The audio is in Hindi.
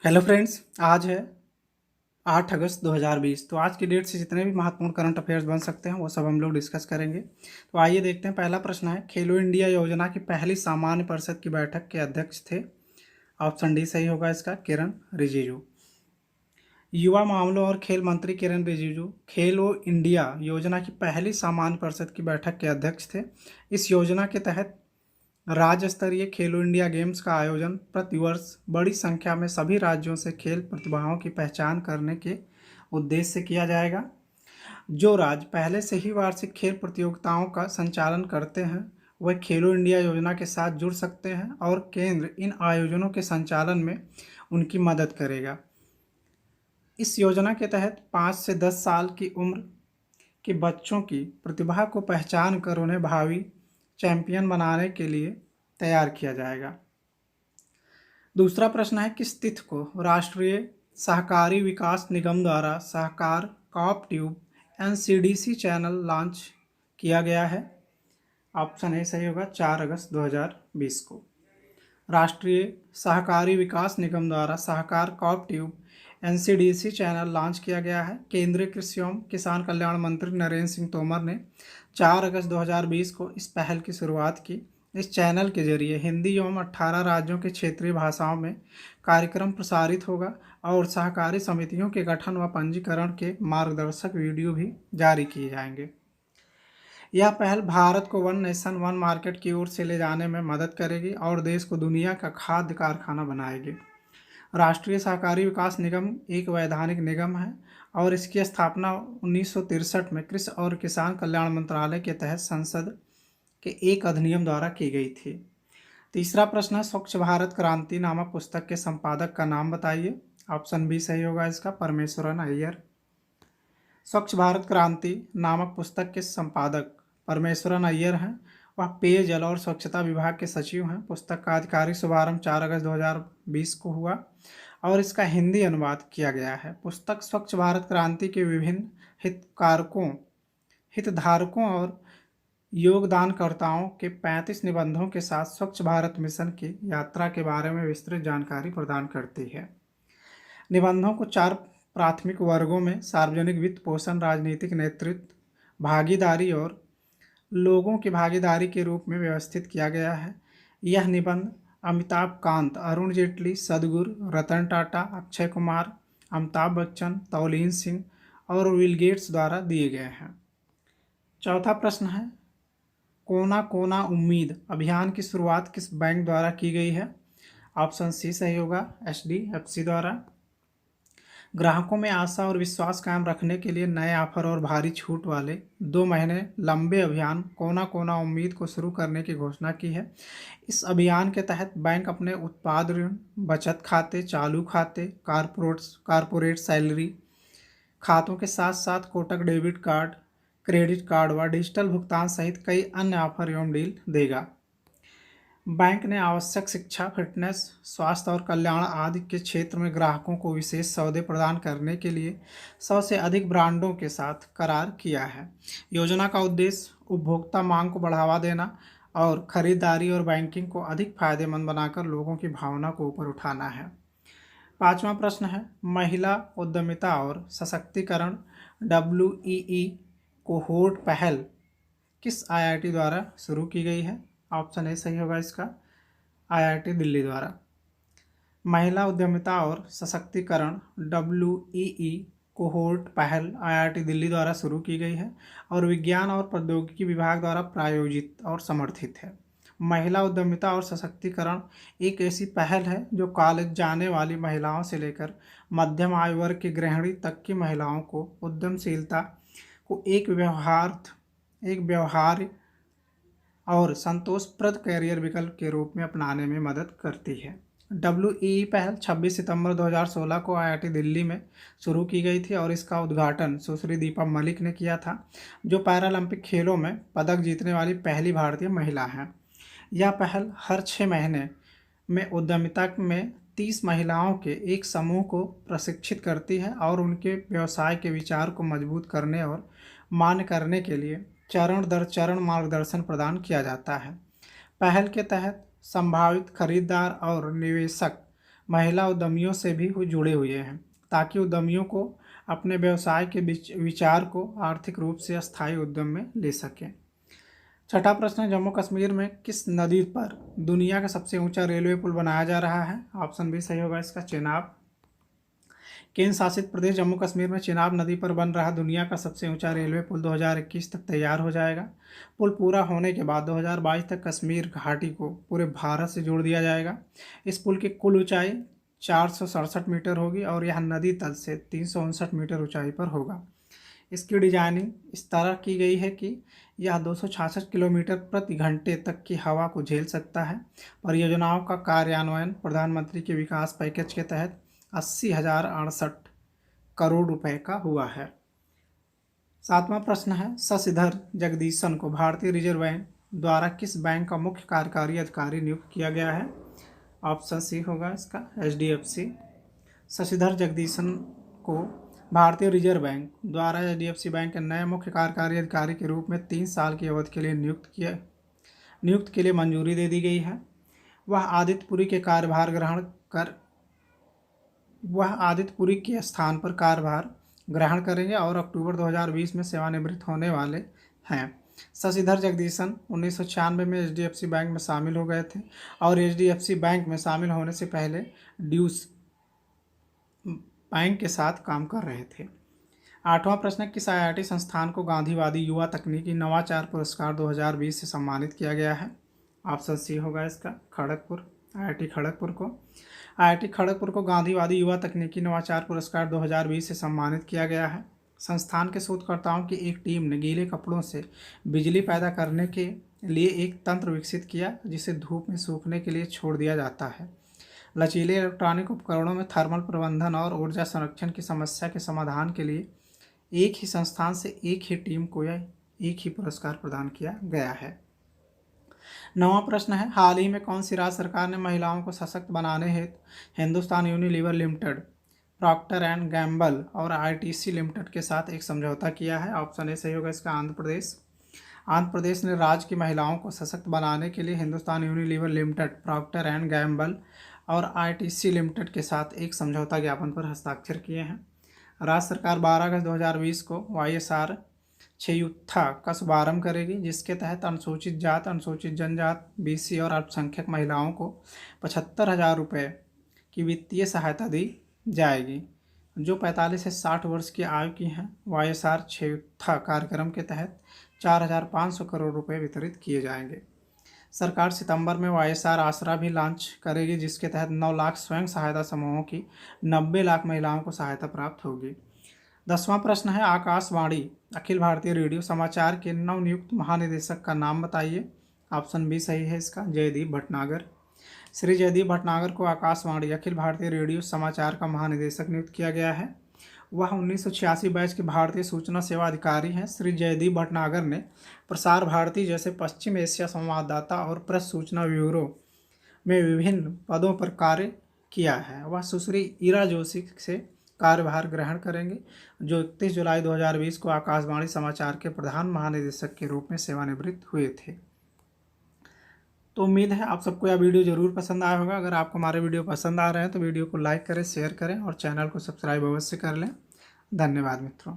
हेलो फ्रेंड्स, आज है 8 अगस्त 2020। तो आज की डेट से जितने भी महत्वपूर्ण करंट अफेयर्स बन सकते हैं वो सब हम लोग डिस्कस करेंगे। तो आइए देखते हैं। पहला प्रश्न है, खेलो इंडिया योजना की पहली सामान्य परिषद की बैठक के अध्यक्ष थे। ऑप्शन डी सही होगा इसका, किरण रिजिजू। युवा मामलों और खेल मंत्री किरण रिजिजू खेलो इंडिया योजना की पहली सामान्य परिषद की बैठक के अध्यक्ष थे। इस योजना के तहत राज्य स्तरीय खेलो इंडिया गेम्स का आयोजन प्रतिवर्ष बड़ी संख्या में सभी राज्यों से खेल प्रतिभाओं की पहचान करने के उद्देश्य से किया जाएगा। जो राज्य पहले से ही वार्षिक खेल प्रतियोगिताओं का संचालन करते हैं वह खेलो इंडिया योजना के साथ जुड़ सकते हैं और केंद्र इन आयोजनों के संचालन में उनकी मदद करेगा। इस योजना के तहत 5 से 10 साल की उम्र के बच्चों की प्रतिभा को पहचान कर उन्हें भावी चैंपियन बनाने के लिए तैयार किया जाएगा। दूसरा प्रश्न है, किस तिथि को राष्ट्रीय सहकारी विकास निगम द्वारा सहकार कॉप-ट्यूब एनसीडीसी चैनल लॉन्च किया गया है? ऑप्शन ए सही होगा, 4 अगस्त 2020 को राष्ट्रीय सहकारी विकास निगम द्वारा सहकार कॉप-ट्यूब एनसीडीसी चैनल लॉन्च किया गया है। केंद्रीय कृषि एवं किसान कल्याण मंत्री नरेंद्र सिंह तोमर ने 4 अगस्त 2020 को इस पहल की शुरुआत की। इस चैनल के जरिए हिंदी एवं 18 राज्यों के क्षेत्रीय भाषाओं में कार्यक्रम प्रसारित होगा और सहकारी समितियों के गठन व पंजीकरण के मार्गदर्शक वीडियो भी जारी किए जाएंगे। यह पहल भारत को वन नेशन वन मार्केट की ओर से ले जाने में मदद करेगी और देश को दुनिया का खाद्य कारखाना बनाएगी। राष्ट्रीय सहकारी विकास निगम एक वैधानिक निगम है और इसकी स्थापना 1963 में कृषि और किसान कल्याण मंत्रालय के तहत संसद के एक अधिनियम द्वारा की गई थी। तीसरा प्रश्न है, स्वच्छ भारत क्रांति नामक पुस्तक के संपादक का नाम बताइए। ऑप्शन बी सही होगा इसका, परमेश्वरन अय्यर। स्वच्छ भारत क्रांति नामक पुस्तक के संपादक परमेश्वरन अय्यर हैं। वह पेयजल और स्वच्छता विभाग के सचिव हैं। पुस्तक का आधिकारिक शुभारंभ 4 अगस्त 2020 को हुआ और इसका हिंदी अनुवाद किया गया है। पुस्तक स्वच्छ भारत क्रांति के विभिन्न हितधारकों और योगदानकर्ताओं के 35 निबंधों के साथ स्वच्छ भारत मिशन की यात्रा के बारे में विस्तृत जानकारी प्रदान करती है। निबंधों को 4 प्राथमिक वर्गों में सार्वजनिक वित्त पोषण, राजनीतिक नेतृत्व, भागीदारी और लोगों की भागीदारी के रूप में व्यवस्थित किया गया है। यह निबंध अमिताभ कांत, अरुण जेटली, सदगुरु, रतन टाटा, अक्षय कुमार, अमिताभ बच्चन, तौलीन सिंह और विल गेट्स द्वारा दिए गए हैं। चौथा प्रश्न है, कोना कोना उम्मीद अभियान की शुरुआत किस बैंक द्वारा की गई है? ऑप्शन सी सही होगा, HDFC द्वारा। ग्राहकों में आशा और विश्वास कायम रखने के लिए नए ऑफर और भारी छूट वाले 2 महीने लंबे अभियान कोना कोना उम्मीद को शुरू करने की घोषणा की है। इस अभियान के तहत बैंक अपने उत्पाद ऋण, बचत खाते, चालू खाते, कारपोरेट सैलरी खातों के साथ साथ Kotak debit card, credit card व डिजिटल भुगतान सहित कई अन्य ऑफर एवं डील देगा। बैंक ने आवश्यक शिक्षा, फिटनेस, स्वास्थ्य और कल्याण आदि के क्षेत्र में ग्राहकों को विशेष सौदे प्रदान करने के लिए 100 से अधिक ब्रांडों के साथ करार किया है। योजना का उद्देश्य उपभोक्ता मांग को बढ़ावा देना और खरीदारी और बैंकिंग को अधिक फायदेमंद बनाकर लोगों की भावना को ऊपर उठाना है। पांचवा प्रश्न है, महिला उद्यमिता और सशक्तिकरण WEE कोहोर्ट पहल किस IIT द्वारा शुरू की गई है? ऑप्शन ए सही होगा इसका, IIT दिल्ली द्वारा। महिला उद्यमिता और सशक्तिकरण WEE कोहोर्ट पहल IIT दिल्ली द्वारा शुरू की गई है और विज्ञान और प्रौद्योगिकी विभाग द्वारा प्रायोजित और समर्थित है। महिला उद्यमिता और सशक्तिकरण एक ऐसी पहल है जो कॉलेज जाने वाली महिलाओं से लेकर मध्यम आयु वर्ग की गृहिणी तक की महिलाओं को उद्यमशीलता को एक व्यवहार्य और संतोषप्रद कैरियर विकल्प के रूप में अपनाने में मदद करती है। WEE पहल 26 सितंबर 2016 को IIT दिल्ली में शुरू की गई थी और इसका उद्घाटन सुश्री दीपा मलिक ने किया था, जो पैरालंपिक खेलों में पदक जीतने वाली पहली भारतीय महिला हैं। यह पहल हर 6 महीने में उद्यमिता में 30 महिलाओं के एक समूह को प्रशिक्षित करती है और उनके व्यवसाय के विचार को मजबूत करने और मान्य करने के लिए चरण दर चरण मार्गदर्शन प्रदान किया जाता है। पहल के तहत संभावित खरीदार और निवेशक महिला उद्यमियों से भी जुड़े हुए हैं ताकि उद्यमियों को अपने व्यवसाय के विचार को आर्थिक रूप से स्थायी उद्यम में ले सकें। छठा प्रश्न है, जम्मू कश्मीर में किस नदी पर दुनिया का सबसे ऊंचा रेलवे पुल बनाया जा रहा है? ऑप्शन बी सही होगा इसका, चेनाब। केंद्र शासित प्रदेश जम्मू कश्मीर में चिनाब नदी पर बन रहा दुनिया का सबसे ऊंचा रेलवे पुल 2021 तक तैयार हो जाएगा। पुल पूरा होने के बाद 2022 तक कश्मीर घाटी को पूरे भारत से जोड़ दिया जाएगा। इस पुल की कुल ऊंचाई 467 मीटर होगी और यह नदी तल से 359 मीटर ऊंचाई पर होगा। इसकी डिजाइनिंग इस तरह की गई है कि यह 266 किलोमीटर प्रति घंटे तक की हवा को झेल सकता है। परियोजनाओं का कार्यान्वयन प्रधानमंत्री के विकास पैकेज के तहत 80,068 करोड़ रुपए का हुआ है। सातवां प्रश्न है, शशिधर जगदीशन को भारतीय रिजर्व बैंक द्वारा किस बैंक का मुख्य कार्यकारी अधिकारी नियुक्त किया गया है? ऑप्शन सी होगा इसका, HDFC। शशिधर जगदीशन को भारतीय रिजर्व बैंक द्वारा HDFC बैंक के नए मुख्य कार्यकारी अधिकारी के रूप में 3 साल की अवधि के लिए नियुक्त के लिए मंजूरी दे दी गई है। वह आदित्य पुरी के स्थान पर कार्यभार ग्रहण करेंगे और अक्टूबर 2020 में सेवानिवृत्त होने वाले हैं। शशिधर जगदीशन 1996 में HDFC बैंक में शामिल हो गए थे और HDFC बैंक में शामिल होने से पहले ड्यूस बैंक के साथ काम कर रहे थे। आठवां प्रश्न, किस IIT संस्थान को गांधीवादी युवा तकनीकी नवाचार पुरस्कार 2020 से सम्मानित किया गया है? ऑप्शन सी होगा इसका, खड़गपुर। IIT खड़गपुर को गांधीवादी युवा तकनीकी नवाचार पुरस्कार 2020 से सम्मानित किया गया है। संस्थान के शोधकर्ताओं की एक टीम ने गीले कपड़ों से बिजली पैदा करने के लिए एक तंत्र विकसित किया जिसे धूप में सूखने के लिए छोड़ दिया जाता है। लचीले इलेक्ट्रॉनिक उपकरणों में थर्मल प्रबंधन और ऊर्जा संरक्षण की समस्या के समाधान के लिए एक ही संस्थान से एक ही टीम को यह एक ही पुरस्कार प्रदान किया गया है। नौवां प्रश्न है, हाल ही में कौन सी राज्य सरकार ने महिलाओं को सशक्त बनाने हेतु Hindustan Unilever limited, Procter and Gamble और ITC लिमिटेड के साथ एक समझौता किया है? ऑप्शन ए सही होगा इसका, आंध्र प्रदेश। आंध्र प्रदेश ने राज्य की महिलाओं को सशक्त बनाने के लिए Hindustan Unilever limited, Procter and Gamble और ITC लिमिटेड के साथ एक समझौता ज्ञापन पर हस्ताक्षर किए हैं। राज्य सरकार 12 अगस्त 2020 को YSR छयुत्था का शुभारंभ करेगी जिसके तहत अनुसूचित जात, अनुसूचित जनजात, BC और अल्पसंख्यक महिलाओं को 75,000 रुपये की वित्तीय सहायता दी जाएगी जो 45 से 60 वर्ष की आयु की हैं। YSR छयुत्था कार्यक्रम के तहत 4,500 करोड़ रुपए वितरित किए जाएंगे। सरकार सितंबर में YSR आसरा भी लॉन्च करेगी जिसके तहत 9 लाख स्वयं सहायता समूहों की 90 लाख महिलाओं को सहायता प्राप्त होगी। 10वां प्रश्न है, आकाशवाणी अखिल भारतीय रेडियो समाचार के नवनियुक्त महानिदेशक का नाम बताइए? ऑप्शन बी सही है इसका, जयदीप भटनागर। श्री जयदीप भटनागर को आकाशवाणी अखिल भारतीय रेडियो समाचार का महानिदेशक नियुक्त किया गया है। वह 1986 बैच के भारतीय सूचना सेवा अधिकारी हैं। श्री जयदीप भटनागर ने प्रसार भारती जैसे पश्चिम एशिया संवाददाता और प्रेस सूचना ब्यूरो में विभिन्न पदों पर कार्य किया है। वह सुश्री ईरा जोशी से कार्यभार ग्रहण करेंगे जो 31 जुलाई 2020 को आकाशवाणी समाचार के प्रधान महानिदेशक के रूप में सेवानिवृत्त हुए थे। तो उम्मीद है आप सबको यह वीडियो जरूर पसंद आया होगा। अगर आपको हमारे वीडियो पसंद आ रहे हैं तो वीडियो को लाइक करें, शेयर करें और चैनल को सब्सक्राइब अवश्य कर लें। धन्यवाद मित्रों।